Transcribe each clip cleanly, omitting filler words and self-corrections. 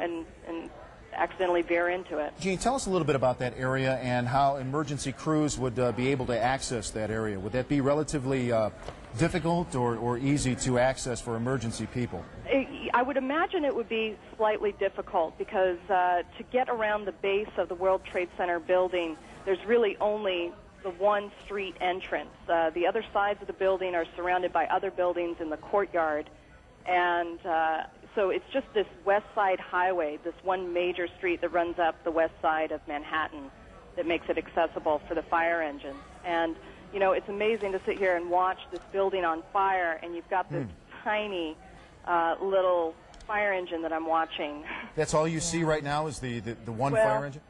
and accidentally veer into it. Jean, tell us a little bit about that area and how emergency crews would be able to access that area. Would that be relatively difficult or easy to access for emergency people? I would imagine it would be slightly difficult because to get around the base of the World Trade Center building, there's really only the one street entrance. The other sides of the building are surrounded by other buildings in the courtyard, and so it's just this west side highway, this one major street that runs up the west side of Manhattan that makes it accessible for the fire engines. And, you know, it's amazing to sit here and watch this building on fire, and you've got this tiny little fire engine that I'm watching. That's all you see right now is the one fire engine?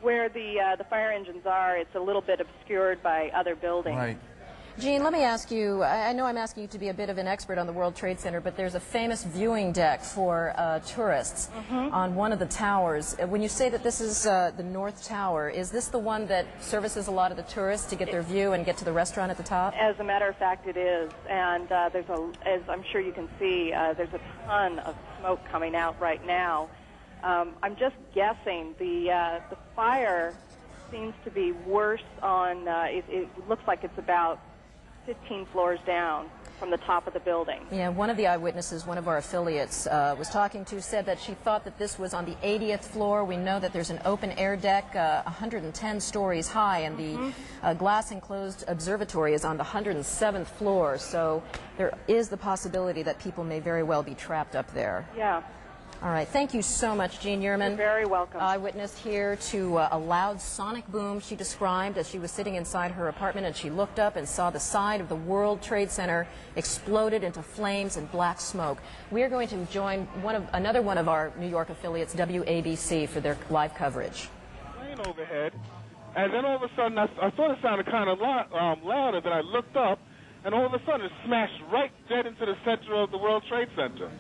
Where the fire engines are, it's a little bit obscured by other buildings. Right. Jean, let me ask you, I know I'm asking you to be a bit of an expert on the World Trade Center, but there's a famous viewing deck for tourists on one of the towers. When you say that this is the North Tower, is this the one that services a lot of the tourists to get their view and get to the restaurant at the top? As a matter of fact, it is. And there's as I'm sure you can see, there's a ton of smoke coming out right now. I'm just guessing the fire seems to be worse on, it looks like it's about 15 floors down from the top of the building. Yeah, one of the eyewitnesses, one of our affiliates was talking to, said that she thought that this was on the 80th floor. We know that there's an open air deck 110 stories high, and the glass enclosed observatory is on the 107th floor. So there is the possibility that people may very well be trapped up there. Yeah. All right. Thank you so much, Jean Yearman. You're very welcome. Eyewitness here to a loud sonic boom she described as she was sitting inside her apartment, and she looked up and saw the side of the World Trade Center exploded into flames and black smoke. We are going to join another one of our New York affiliates, WABC, for their live coverage. Plane overhead, and then all of a sudden I thought it sounded kind of louder. Then I looked up, and all of a sudden it smashed right dead into the center of the World Trade Center.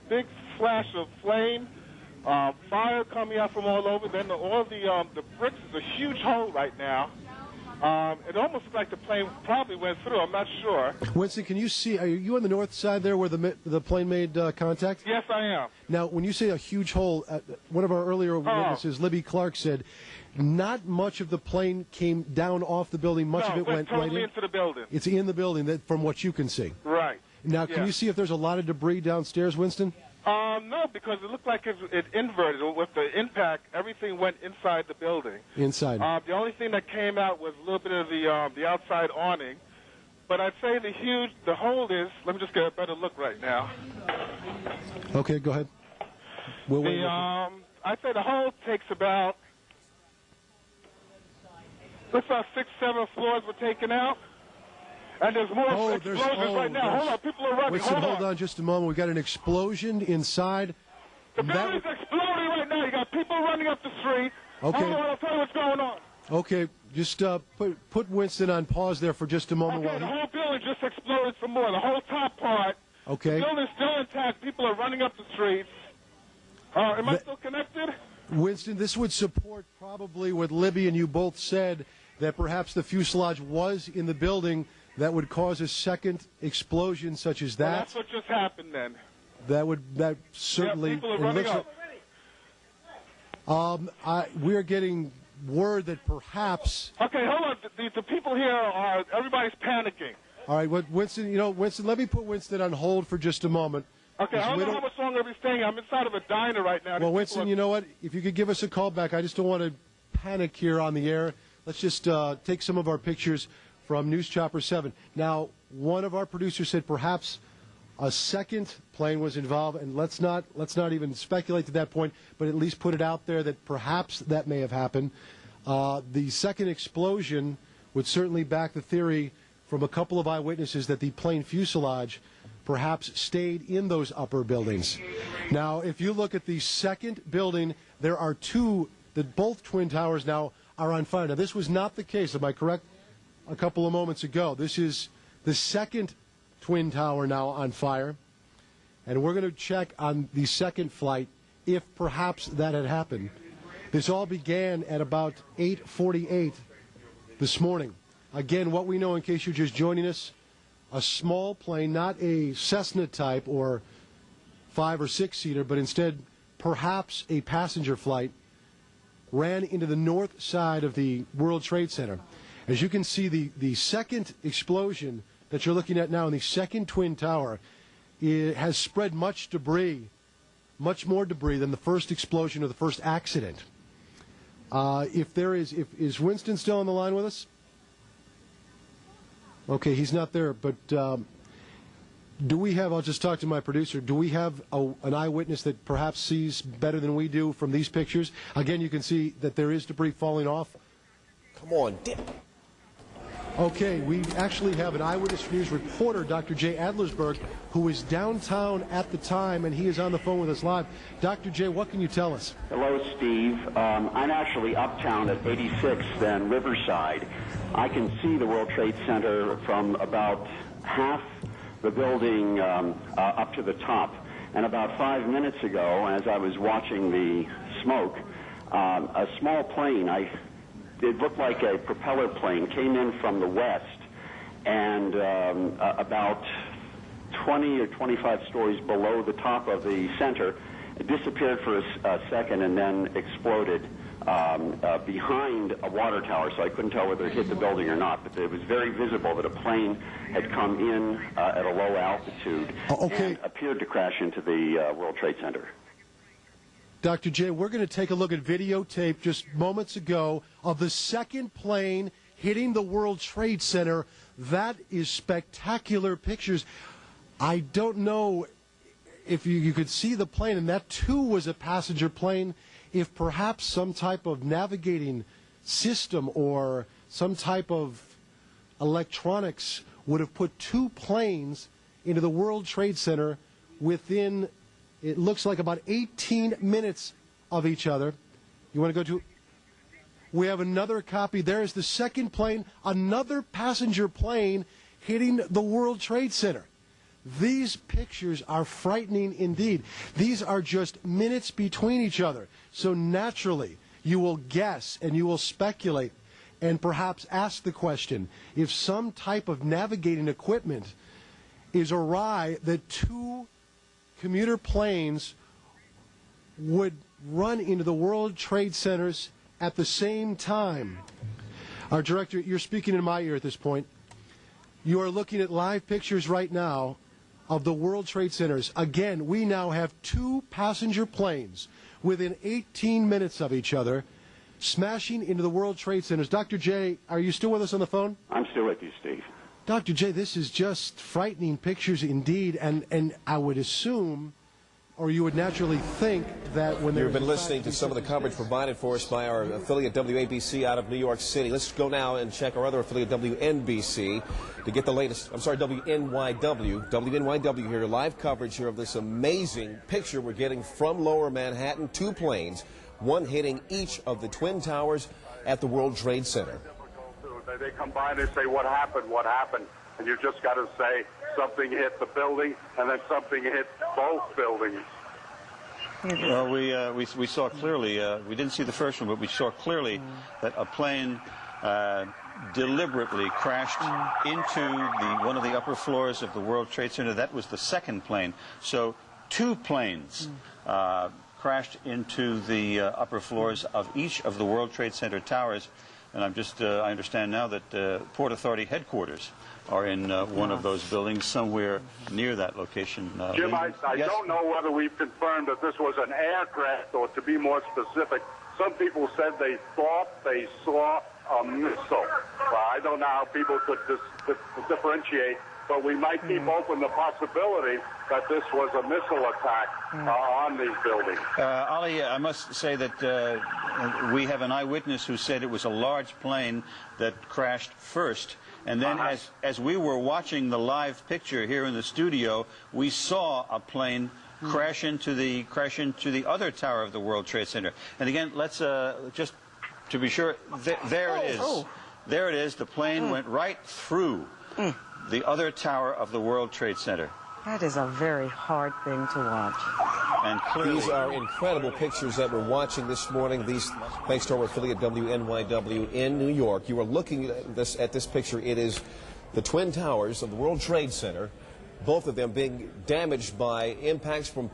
Big flash of flame, fire coming out from all over. Then all the bricks is a huge hole right now. It almost looks like the plane probably went through. I'm not sure. Winston, can you see? Are you on the north side there where the plane made contact? Yes, I am. Now, when you say a huge hole, one of our earlier witnesses, Libby Clark, said not much of the plane came down off the building. Much of it went totally right into the building. It's in the building, from what you can see. Right. Now, can you see if there's a lot of debris downstairs, Winston? No, because it looked like it inverted. With the impact, everything went inside the building. Inside. The only thing that came out was a little bit of the outside awning. But I'd say the hole is, let me just get a better look right now. Okay, go ahead. I'd say the hole takes about, looks like 6, 7 floors were taken out. And there's more explosions right now. Hold on, people are running. Winston, hold on just a moment. We've got an explosion inside. The building's exploding right now. You got people running up the street. Okay. Hold on, I'll tell you what's going on. Okay, just put Winston on pause there for just a moment. Okay, the whole building just exploded some more. The whole top part. Okay. The building's still intact. People are running up the streets. Am I still connected? Winston, this would support probably what Libby and you both said, that perhaps the fuselage was in the building that would cause a second explosion such as that. Well, that's what just happened then. That certainly. Yeah, people are running up. We're getting word that perhaps. Okay, hold on. The people here everybody's panicking. All right, Winston, Winston, let me put Winston on hold for just a moment. Okay, I don't know how much longer we're staying. I'm inside of a diner right now. Well, Winston, you know what? If you could give us a call back, I just don't want to panic here on the air. Let's just take some of our pictures from News Chopper 7. Now, one of our producers said perhaps a second plane was involved, and let's not even speculate to that point, but at least put it out there that perhaps that may have happened. The second explosion would certainly back the theory from a couple of eyewitnesses that the plane fuselage perhaps stayed in those upper buildings. Now, if you look at the second building, there are both Twin Towers now are on fire. Now, this was not the case, am I correct? A couple of moments ago. This is the second Twin Tower now on fire, and we're going to check on the second flight if perhaps that had happened. This all began at about 8:48 this morning. Again, what we know, in case you're just joining us, a small plane, not a Cessna type or 5 or 6-seater, but instead perhaps a passenger flight ran into the north side of the World Trade Center. As you can see, the second explosion that you're looking at now in the second Twin Tower, it has spread much debris, much more debris than the first explosion or the first accident. Is Winston still on the line with us? Okay, he's not there, but do we have, I'll just talk to my producer, do we have an eyewitness that perhaps sees better than we do from these pictures? Again, you can see that there is debris falling off. Come on, Okay, we actually have an Eyewitness News reporter, Dr. Jay Adlersberg, who was downtown at the time, and he is on the phone with us live. Dr. Jay, what can you tell us? Hello, Steve. I'm actually uptown at 86th and Riverside. I can see the World Trade Center from about half the building up to the top. And about 5 minutes ago, as I was watching the smoke, a small plane, it looked like a propeller plane, came in from the west, and about 20 or 25 stories below the top of the center, it disappeared for a second and then exploded behind a water tower, so I couldn't tell whether it hit the building or not, but it was very visible that a plane had come in at a low altitude and appeared to crash into the World Trade Center. Dr. J, we're going to take a look at videotape just moments ago of the second plane hitting the World Trade Center. That is spectacular pictures. I don't know if you could see the plane, and that too was a passenger plane, if perhaps some type of navigating system or some type of electronics would have put two planes into the World Trade Center within, it looks like, about 18 minutes of each other. You want to go to? We have another copy. There is the second plane, another passenger plane hitting the World Trade Center. These pictures are frightening indeed. These are just minutes between each other. So naturally, you will guess and you will speculate and perhaps ask the question, if some type of navigating equipment is awry, that two commuter planes would run into the World Trade Centers at the same time. Our director, you're speaking in my ear at this point. You are looking at live pictures right now of the World Trade Centers. Again, we now have two passenger planes within 18 minutes of each other smashing into the World Trade Centers. Dr. J, are you still with us on the phone? I'm still with you, Steve. Dr. J, this is just frightening pictures indeed, and I would assume, or you would naturally think, that when you've been listening to some of the coverage provided for us by our affiliate WABC out of New York City. Let's go now and check our other affiliate WNBC to get the latest. I'm sorry, WNYW. WNYW here, live coverage here of this amazing picture we're getting from Lower Manhattan. Two planes, one hitting each of the Twin Towers at the World Trade Center. They come by and they say, what happened, what happened? And you just got to say something hit the building and then something hit both buildings. Well, we saw clearly, we didn't see the first one, but we saw clearly that a plane deliberately crashed into one of the upper floors of the World Trade Center. That was the second plane. So two planes crashed into the upper floors of each of the World Trade Center towers. And I understand now that Port Authority headquarters are in one of those buildings somewhere near that location. Jim, I yes? don't know whether we've confirmed that this was an aircraft, or to be more specific, some people said they thought they saw a missile. I don't know how people could differentiate, but we might keep open the possibility that this was a missile attack on these buildings. Ali, I must say that we have an eyewitness who said it was a large plane that crashed first. And then as we were watching the live picture here in the studio, we saw a plane crash into the other tower of the World Trade Center. And again, let's just to be sure, there it is. There it is. The plane went right through the other tower of the World Trade Center. That is a very hard thing to watch. And clearly, these are incredible pictures that we're watching this morning. These, thanks to our affiliate WNYW in New York. You are looking at this picture. It is the Twin Towers of the World Trade Center, both of them being damaged by impacts from